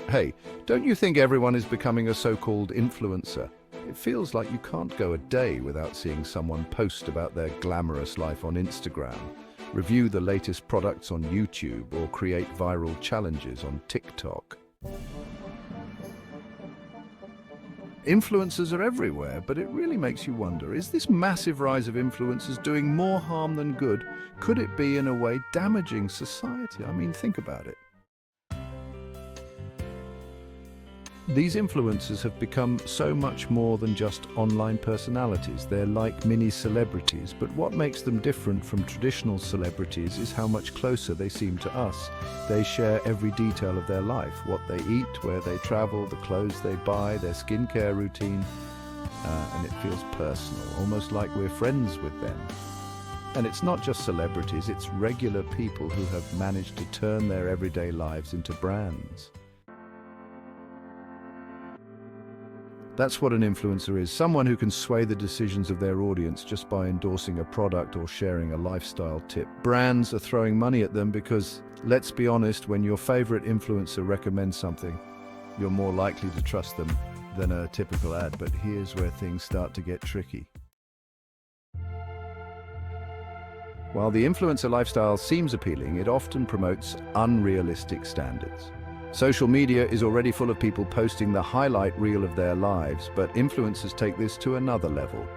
Hey, don't you think everyone is becoming a so-called influencer? It feels like you can't go a day without seeing someone post about their glamorous life on Instagram, review the latest products on YouTube, or create viral challenges on TikTok. Influencers are everywhere, but it really makes you wonder, is this massive rise of influencers doing more harm than good? Could it be, in a way, damaging society? I mean, think about it. These influencers have become so much more than just online personalities. They're like mini celebrities, but what makes them different from traditional celebrities is how much closer they seem to us. They share every detail of their life, what they eat, where they travel, the clothes they buy, their skincare routine, and it feels personal, almost like we're friends with them. And it's not just celebrities, it's regular people who have managed to turn their everyday lives into brands. That's what an influencer is, someone who can sway the decisions of their audience just by endorsing a product or sharing a lifestyle tip. Brands are throwing money at them because, let's be honest, when your favorite influencer recommends something, you're more likely to trust them than a typical ad. But here's where things start to get tricky. While the influencer lifestyle seems appealing, it often promotes unrealistic standards. Social media is already full of people posting the highlight reel of their lives, but influencers take this to another level.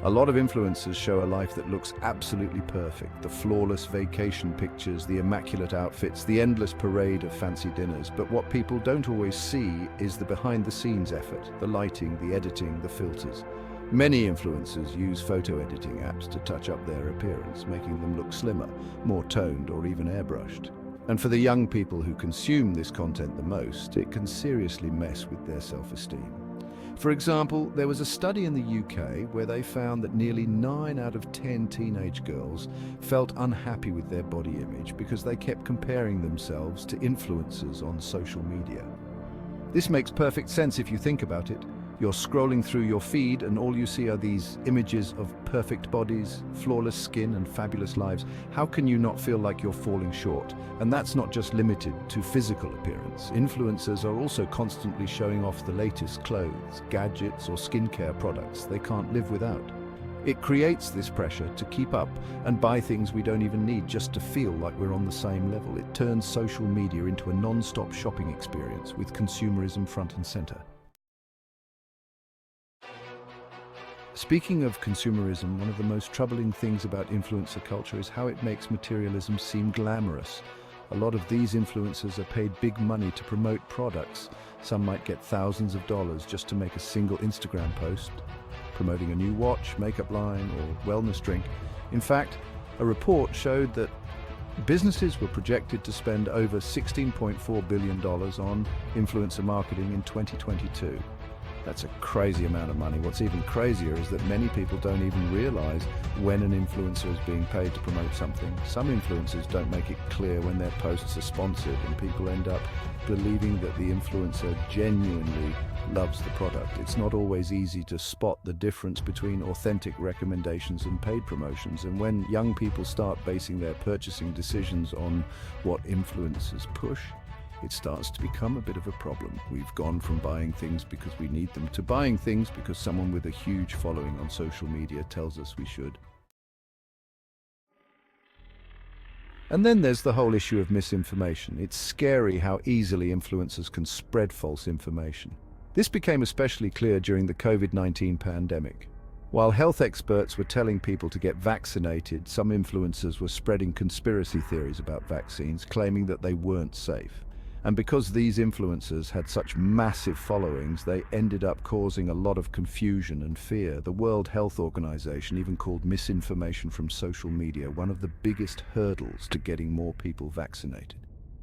A lot of influencers show a life that looks absolutely perfect. The flawless vacation pictures, the immaculate outfits, the endless parade of fancy dinners. But what people don't always see is the behind-the-scenes effort, the lighting, the editing, the filters. Many influencers use photo editing apps to touch up their appearance, making them look slimmer, more toned, or even airbrushed. And for the young people who consume this content the most, it can seriously mess with their self-esteem. For example, there was a study in the UK where they found that nearly 9 out of 10 teenage girls felt unhappy with their body image because they kept comparing themselves to influencers on social media. This makes perfect sense if you think about it. You're scrolling through your feed and all you see are these images of perfect bodies, flawless skin, and fabulous lives. How can you not feel like you're falling short? And that's not just limited to physical appearance. Influencers are also constantly showing off the latest clothes, gadgets, or skincare products they can't live without. It creates this pressure to keep up and buy things we don't even need just to feel like we're on the same level. It turns social media into a non-stop shopping experience with consumerism front and center. Speaking of consumerism, one of the most troubling things about influencer culture is how it makes materialism seem glamorous. A lot of these influencers are paid big money to promote products. Some might get thousands of dollars just to make a single Instagram post, promoting a new watch, makeup line, or wellness drink. In fact, a report showed that businesses were projected to spend over $16.4 billion on influencer marketing in 2022. That's a crazy amount of money. What's even crazier is that many people don't even realize when an influencer is being paid to promote something. Some influencers don't make it clear when their posts are sponsored, and people end up believing that the influencer genuinely loves the product. It's not always easy to spot the difference between authentic recommendations and paid promotions. And when young people start basing their purchasing decisions on what influencers push, it starts to become a bit of a problem. We've gone from buying things because we need them to buying things because someone with a huge following on social media tells us we should. And then there's the whole issue of misinformation. It's scary how easily influencers can spread false information. This became especially clear during the COVID-19 pandemic. While health experts were telling people to get vaccinated, some influencers were spreading conspiracy theories about vaccines, claiming that they weren't safe. And because these influencers had such massive followings, they ended up causing a lot of confusion and fear. The World Health Organization even called misinformation from social media one of the biggest hurdles to getting more people vaccinated.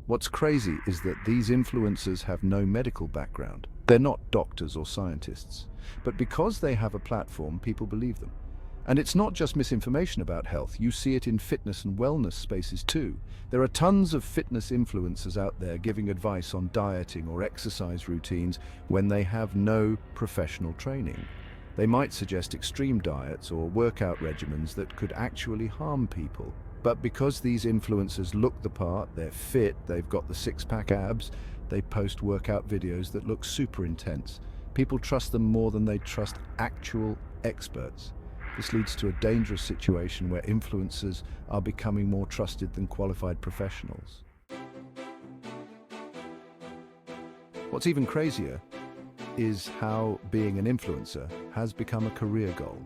What's crazy is that these influencers have no medical background. They're not doctors or scientists. But because they have a platform, people believe them. And it's not just misinformation about health. You see it in fitness and wellness spaces too. There are tons of fitness influencers out there giving advice on dieting or exercise routines when they have no professional training. They might suggest extreme diets or workout regimens that could actually harm people. But because these influencers look the part, they're fit, they've got the six-pack abs, They post workout videos that look super intense. People trust them more than they trust actual experts. This leads to a dangerous situation where influencers are becoming more trusted than qualified professionals. What's even crazier is how being an influencer has become a career goal.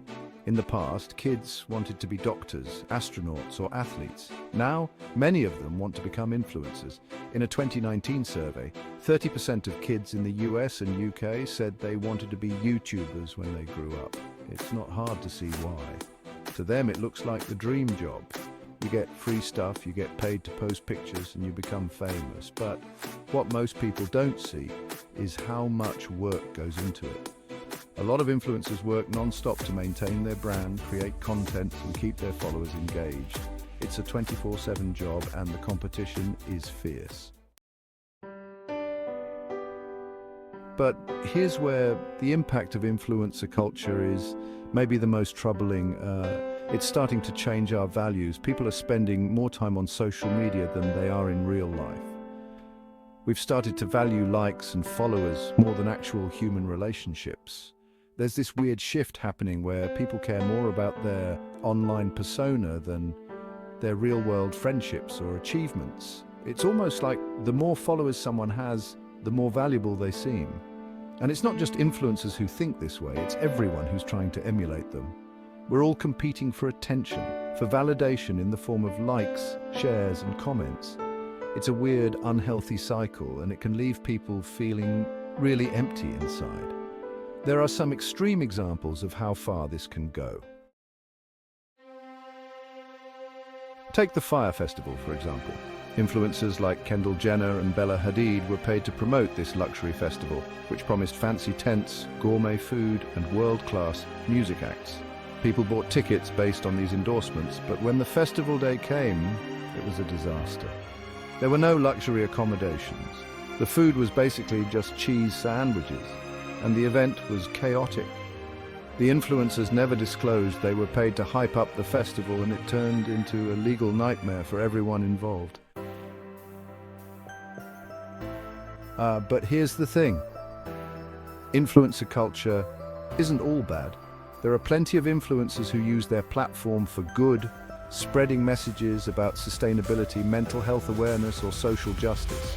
In the past, kids wanted to be doctors, astronauts, or athletes. Now, many of them want to become influencers. In a 2019 survey, 30% of kids in the US and UK said they wanted to be YouTubers when they grew up. It's not hard to see why. To them, it looks like the dream job. You get free stuff, you get paid to post pictures, and you become famous. But what most people don't see is how much work goes into it. A lot of influencers work non-stop to maintain their brand, create content, and keep their followers engaged. It's a 24/7 job, and the competition is fierce. But here's where the impact of influencer culture is maybe the most troubling. It's starting to change our values. People are spending more time on social media than they are in real life. We've started to value likes and followers more than actual human relationships. There's this weird shift happening where people care more about their online persona than their real-world friendships or achievements. It's almost like the more followers someone has, the more valuable they seem. And it's not just influencers who think this way, it's everyone who's trying to emulate them. We're all competing for attention, for validation in the form of likes, shares, and comments. It's a weird, unhealthy cycle, and it can leave people feeling really empty inside. There are some extreme examples of how far this can go. Take the Fyre Festival, for example. Influencers like Kendall Jenner and Bella Hadid were paid to promote this luxury festival, which promised fancy tents, gourmet food, and world-class music acts. People bought tickets based on these endorsements, but when the festival day came, it was a disaster. There were no luxury accommodations. The food was basically just cheese sandwiches, and the event was chaotic. The influencers never disclosed they were paid to hype up the festival, and it turned into a legal nightmare for everyone involved. But here's the thing. Influencer culture isn't all bad. There are plenty of influencers who use their platform for good, spreading messages about sustainability, mental health awareness, or social justice.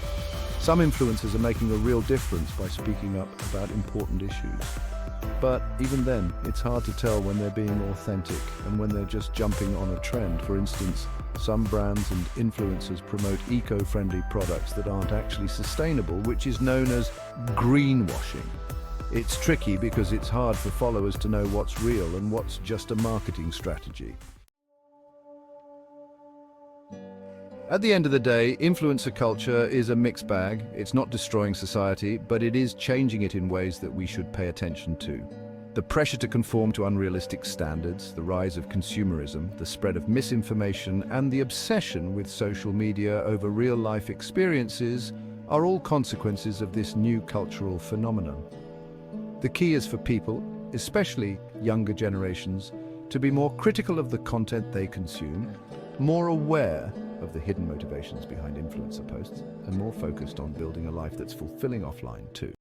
Some influencers are making a real difference by speaking up about important issues. But even then, it's hard to tell when they're being authentic and when they're just jumping on a trend. For instance, some brands and influencers promote eco-friendly products that aren't actually sustainable, which is known as greenwashing. It's tricky because it's hard for followers to know what's real and what's just a marketing strategy. At the end of the day, influencer culture is a mixed bag. It's not destroying society, but it is changing it in ways that we should pay attention to. The pressure to conform to unrealistic standards, the rise of consumerism, the spread of misinformation, and the obsession with social media over real-life experiences are all consequences of this new cultural phenomenon. The key is for people, especially younger generations, to be more critical of the content they consume, more aware of the hidden motivations behind influencer posts, and more focused on building a life that's fulfilling offline too.